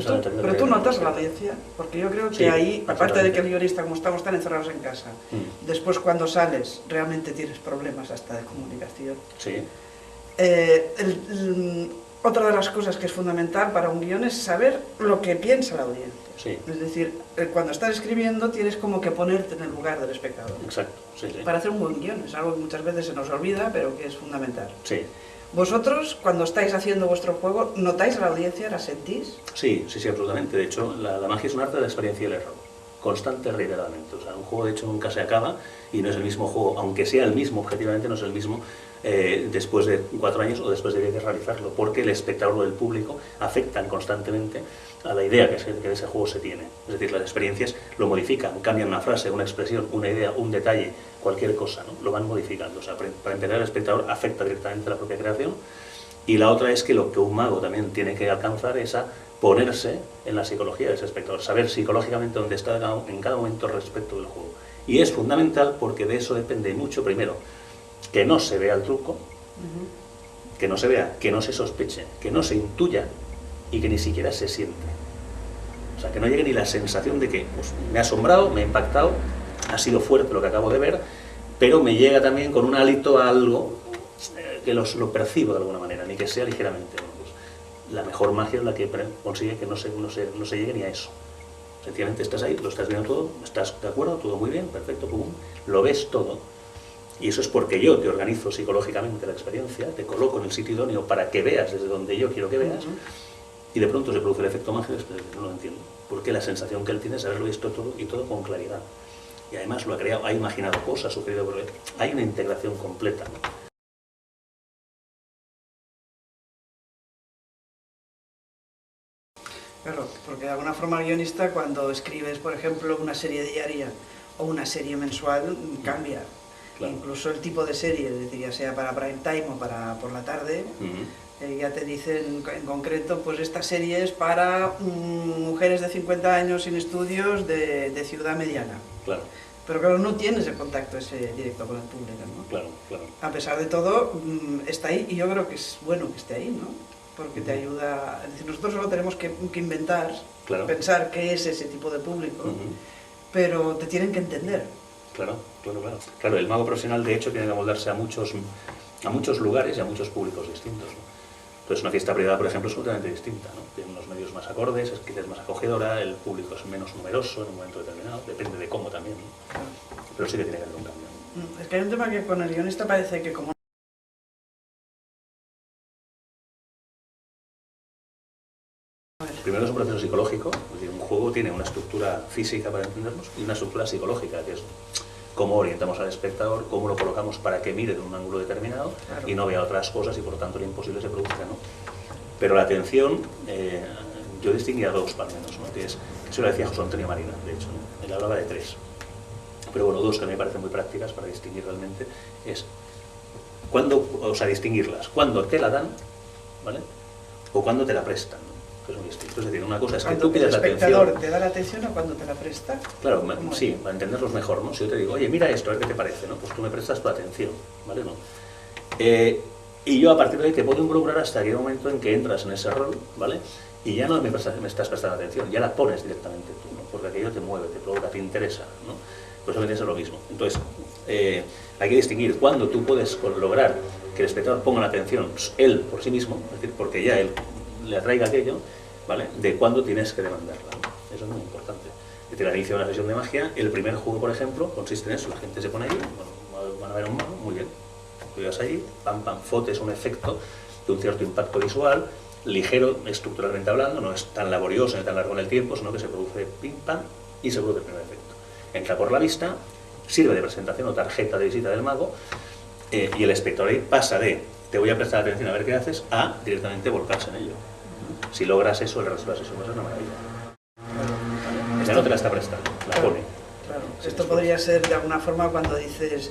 Pero tú notas la audiencia, porque yo creo que ahí, aparte de que el guionista, como estamos tan encerrados en casa, después cuando sales realmente tienes problemas hasta de comunicación. Sí. Otra de las cosas que es fundamental para un guion es saber lo que piensa la audiencia. Sí. Es decir, cuando estás escribiendo tienes como que ponerte en el lugar del espectador. Exacto, sí, sí. Para hacer un buen guion, es algo que muchas veces se nos olvida, pero que es fundamental. Sí. ¿Vosotros, cuando estáis haciendo vuestro juego, notáis a la audiencia, la sentís? Sí, sí, sí, absolutamente. De hecho, la magia es un arte de la experiencia y el error. Constante, reiteradamente. O sea, un juego de hecho nunca se acaba y no es el mismo juego, aunque sea el mismo, objetivamente no es el mismo después de 4 años o después de 10 de realizarlo, porque el espectador o el público afectan constantemente a la idea que de ese juego se tiene. Es decir, las experiencias lo modifican, cambian una frase, una expresión, una idea, un detalle, cualquier cosa, ¿no? Lo van modificando. O sea, para entender al espectador afecta directamente a la propia creación. Y la otra es que lo que un mago también tiene que alcanzar es a ponerse en la psicología de ese espectador, saber psicológicamente dónde está en cada momento respecto del juego. Y es fundamental porque de eso depende mucho, primero, que no se vea el truco, que no se vea, que no se sospeche, que no se intuya y que ni siquiera se siente. O sea, que no llegue ni la sensación de que pues, me ha asombrado, me ha impactado, ha sido fuerte lo que acabo de ver, pero me llega también con un hálito a algo que lo percibo de alguna manera, ni que sea ligeramente. Pues, la mejor magia es la que consigue que no se llegue ni a eso. Sencillamente estás ahí, lo estás viendo todo, estás de acuerdo, todo muy bien, perfecto, pum, lo ves todo. Y eso es porque yo te organizo psicológicamente la experiencia, te coloco en el sitio idóneo para que veas desde donde yo quiero que veas, y de pronto se produce el efecto mágico, no lo entiendo. Porque la sensación que él tiene es haberlo visto todo y todo con claridad. Y además lo ha creado, ha imaginado cosas, sugerido por él. Hay una integración completa, ¿no? Claro, porque de alguna forma el guionista cuando escribes, por ejemplo, una serie diaria o una serie mensual, cambia. Claro. Incluso el tipo de serie, es decir, ya sea para prime time o para por la tarde, ya te dicen en concreto, pues esta serie es para mujeres de 50 años sin estudios de ciudad mediana. Claro. Pero claro, no tienes el contacto ese directo con el público, ¿no? Claro, claro. A pesar de todo, está ahí y yo creo que es bueno que esté ahí, ¿no? Porque te ayuda, es decir, nosotros solo tenemos que inventar, pensar qué es ese tipo de público, pero te tienen que entender. Claro, claro, claro. Claro, el mago profesional de hecho tiene que moldarse a muchos lugares y a muchos públicos distintos, ¿no? Entonces una fiesta privada, por ejemplo, es absolutamente distinta, ¿no? Tiene unos medios más acordes, es quizás más acogedora, el público es menos numeroso en un momento determinado, depende de cómo también, ¿no? Pero sí que tiene que haber un cambio. Es que hay un tema que con el guionista parece que como primero es un proceso psicológico, es decir, un juego tiene una estructura física para entendernos y una estructura psicológica, que es cómo orientamos al espectador, cómo lo colocamos para que mire de un ángulo determinado y no vea otras cosas y por lo tanto lo imposible se produce, ¿no? Pero la atención, yo distinguía 2 al menos, ¿no? Que es, eso lo decía José Antonio Marina, de hecho, ¿no? Él hablaba de 3. Pero bueno, 2 que me parecen muy prácticas para distinguir realmente es distinguirlas, cuándo te la dan, ¿vale? O cuándo te la prestan, ¿no? Que son distintos. Es decir, una cosa es que tú pides la atención. ¿El espectador te da la atención o cuando te la presta? Claro, sí, para entenderlos mejor, ¿no? Si yo te digo, oye, mira esto, a ver qué te parece, ¿no? Pues tú me prestas tu atención, ¿vale? ¿No? Y yo a partir de ahí te puedo involucrar hasta que hay un momento en que entras en ese rol, ¿vale? Y ya no me estás prestando atención, ya la pones directamente tú, ¿no? Porque aquello te mueve, te provoca, te interesa, ¿no? Pues eso es lo mismo. Entonces, hay que distinguir cuándo tú puedes lograr que el espectador ponga la atención, él por sí mismo, es decir, porque ya él le atraiga aquello, ¿vale? De cuándo tienes que demandarla, ¿no? Eso es muy importante. Es decir, al inicio de una sesión de magia, el primer juego, por ejemplo, consiste en eso, la gente se pone ahí, bueno, van a ver a un mago, muy bien, tú llegas ahí, pam, pam, fotes un efecto de un cierto impacto visual, ligero, estructuralmente hablando, no es tan laborioso ni tan largo en el tiempo, sino que se produce pim, pam, y se produce el primer efecto. Entra por la vista, sirve de presentación o tarjeta de visita del mago, y el espectador ahí pasa de te voy a prestar atención a ver qué haces, a directamente volcarse en ello. Si logras eso, el resto de la sesión va a ser una maravilla. ¿Vale? Ya no te la está prestando, la pone. Claro. Esto podría ser de alguna forma cuando dices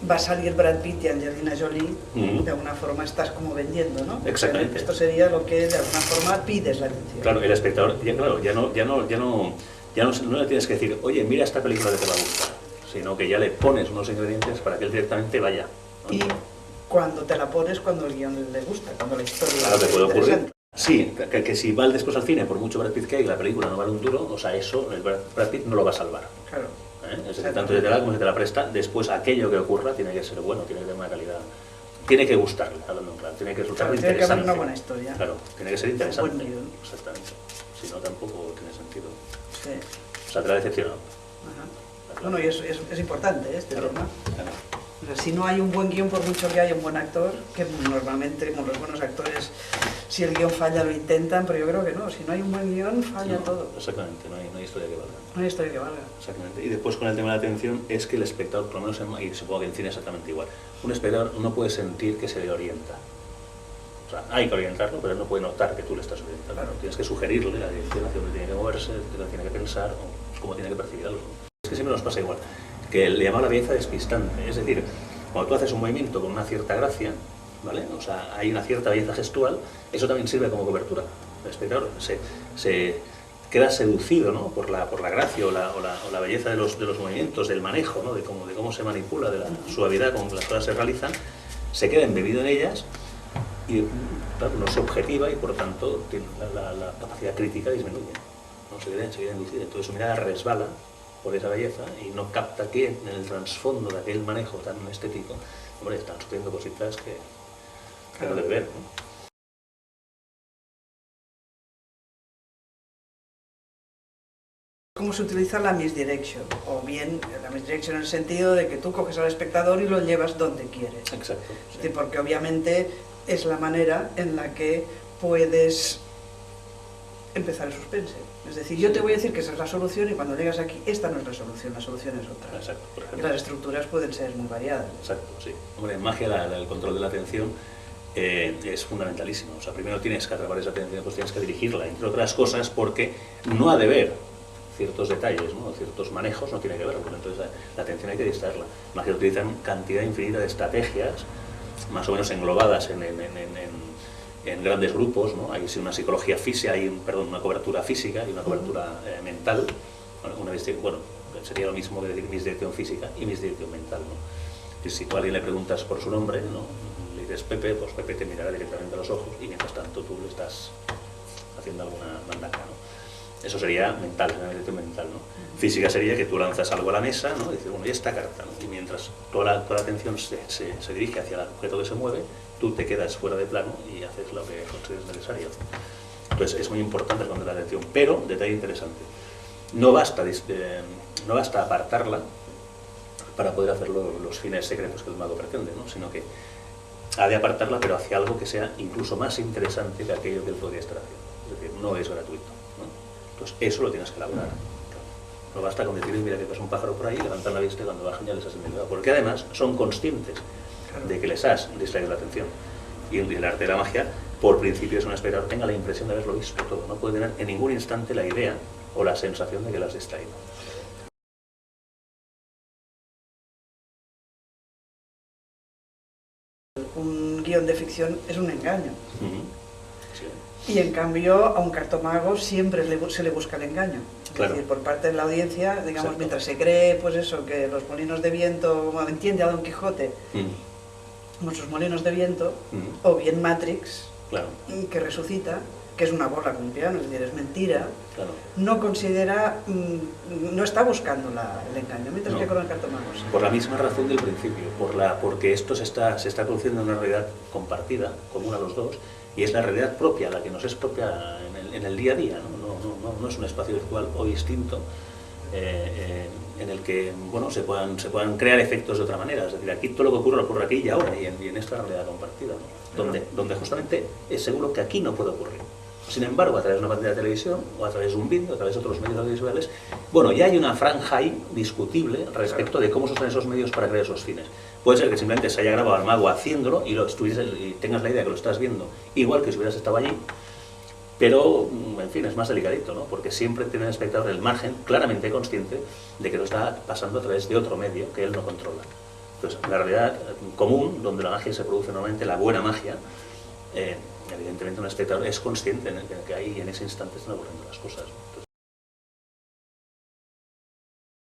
va a salir Brad Pitt y Angelina Jolie, de alguna forma estás como vendiendo, ¿no? Exactamente. Esto sería lo que de alguna forma pides la atención. Claro, el espectador, ya no le tienes que decir, oye, mira esta película que te va a gustar, sino que ya le pones unos ingredientes para que él directamente vaya, ¿no? Y cuando te la pones, cuando el guión le gusta, cuando la historia... Claro, te puede ocurrir. Sí, que si va después al cine, por mucho Brad Pitt que hay, la película no vale un duro, o sea, eso el Brad Pitt no lo va a salvar. Claro. Es decir, tanto se te da como se te la presta, después aquello que ocurra tiene que ser bueno, tiene que tener una calidad, tiene que gustarle, hablando en claro, tiene que resultar claro, interesante. Tiene que haber una buena historia. Claro, tiene que ser interesante. Un buen guión. Exactamente. Si no, tampoco tiene sentido. Sí. O sea, te la ha decepcionado. Ajá. Bueno, y es importante este Claro, tema. claro. O sea, si no hay un buen guión, por mucho que haya un buen actor, que normalmente como los buenos actores, si el guión falla lo intentan, pero yo creo que no, si no hay un buen guión, falla No, todo. Exactamente, no hay historia que valga. No hay historia que valga. Exactamente. Y después con el tema de la atención es que el espectador, por lo menos y supongo que en cine exactamente igual, un espectador no puede sentir que se le orienta. O sea, hay que orientarlo, pero él no puede notar que tú le estás orientando. Claro. Tienes que sugerirle la dirección hacia donde tiene que moverse, donde tiene que pensar, o cómo tiene que percibir algo. Es que siempre nos pasa igual, que le llamamos la belleza despistante. Es decir, cuando tú haces un movimiento con una cierta gracia, ¿vale? O sea, hay una cierta belleza gestual, eso también sirve como cobertura. El espectador se queda seducido, ¿no? por la gracia o la belleza de los movimientos, del manejo, ¿no? de cómo se manipula, de la suavidad con que las cosas se realizan, se queda embebido en ellas y claro, no se objetiva y por tanto la capacidad crítica disminuye, no se queda inducido. Entonces su mirada resbala por esa belleza y no capta que en el trasfondo de aquel manejo tan estético, hombre, están sucediendo cositas que no debe ver, ¿no? ¿Cómo se utiliza la misdirection? O bien, la misdirection en el sentido de que tú coges al espectador y lo llevas donde quieres. Exacto. Es decir, porque obviamente es la manera en la que puedes empezar el suspense. Es decir, yo te voy a decir que esa es la solución y cuando llegas aquí, esta no es la solución es otra. Exacto, por y ejemplo. las estructuras pueden ser muy variadas. Exacto, sí. Hombre, en magia el control de la atención es fundamentalísimo. O sea, primero tienes que atrapar esa atención, pues tienes que dirigirla, entre otras cosas, porque no ha de ver ciertos detalles, ¿no? Ciertos manejos, no tiene que ver, porque entonces la atención hay que distraerla. Magia utilizan cantidad infinita de estrategias, más o menos englobadas en grandes grupos, ¿no? Hay una psicología física, una cobertura física y una cobertura mental. Bueno, sería lo mismo que decir misdirección física y misdirección mental, ¿no? Si tú a alguien le preguntas por su nombre, ¿no? Le dices Pepe, pues Pepe te mirará directamente a los ojos y mientras tanto tú le estás haciendo alguna mandaca, ¿no? Eso sería mental, una dirección mental, ¿no? Física sería que tú lanzas algo a la mesa, ¿no? Y dices, bueno, y esta carta, ¿no? Y mientras toda la atención se dirige hacia el objeto que se mueve, tú te quedas fuera de plano y haces lo que consideres necesario. Entonces es muy importante el control de la atención, pero, detalle interesante, no basta apartarla para poder hacer los fines secretos que el mago pretende, ¿no? Sino que ha de apartarla, pero hacia algo que sea incluso más interesante que aquello que él podría estar haciendo. Es decir, no es gratuito, ¿no? Entonces eso lo tienes que elaborar. No basta con decirles, mira que pasa un pájaro por ahí, levantan la vista y cuando bajan ya les has enviado. Porque además son conscientes de que les has distraído la atención. Y el arte de la magia, por principio, es un espectador tenga la impresión de haberlo visto todo. No puede tener en ningún instante la idea o la sensación de que las has distraído. Un guión de ficción es un engaño. Sí. Y en cambio, a un cartomago siempre se le busca el engaño. Claro. Es decir, por parte de la audiencia, digamos, Exacto. mientras se cree, pues eso, que los molinos de viento, como entiende a Don Quijote, nuestros molinos de viento, o bien Matrix, Claro. que resucita, que es una bola con un piano, es decir, es mentira, Claro. no considera, no está buscando el engaño, mientras No. que con el cartomago sí. Por la misma razón del principio, porque esto se está produciendo en una realidad compartida, común a los dos, y es la realidad propia, la que nos es propia en el día a día, no es un espacio virtual o distinto en el que bueno, se puedan crear efectos de otra manera. Es decir, aquí todo lo que ocurre aquí y ahora, y en esta realidad compartida, ¿no? Donde justamente es seguro que aquí no puede ocurrir. Sin embargo, a través de una pantalla de televisión, o a través de un vídeo, a través de otros medios audiovisuales, bueno, ya hay una franja ahí discutible respecto de cómo se usan esos medios para crear esos fines. Puede ser que simplemente se haya grabado al mago haciéndolo y tengas la idea de que lo estás viendo igual que si hubieras estado allí, pero, en fin, es más delicadito, ¿no? Porque siempre tiene el espectador el margen claramente consciente de que lo está pasando a través de otro medio que él no controla. Entonces, la realidad común, donde la magia se produce normalmente, la buena magia, evidentemente un espectador es consciente de que ahí en ese instante están ocurriendo las cosas. Entonces,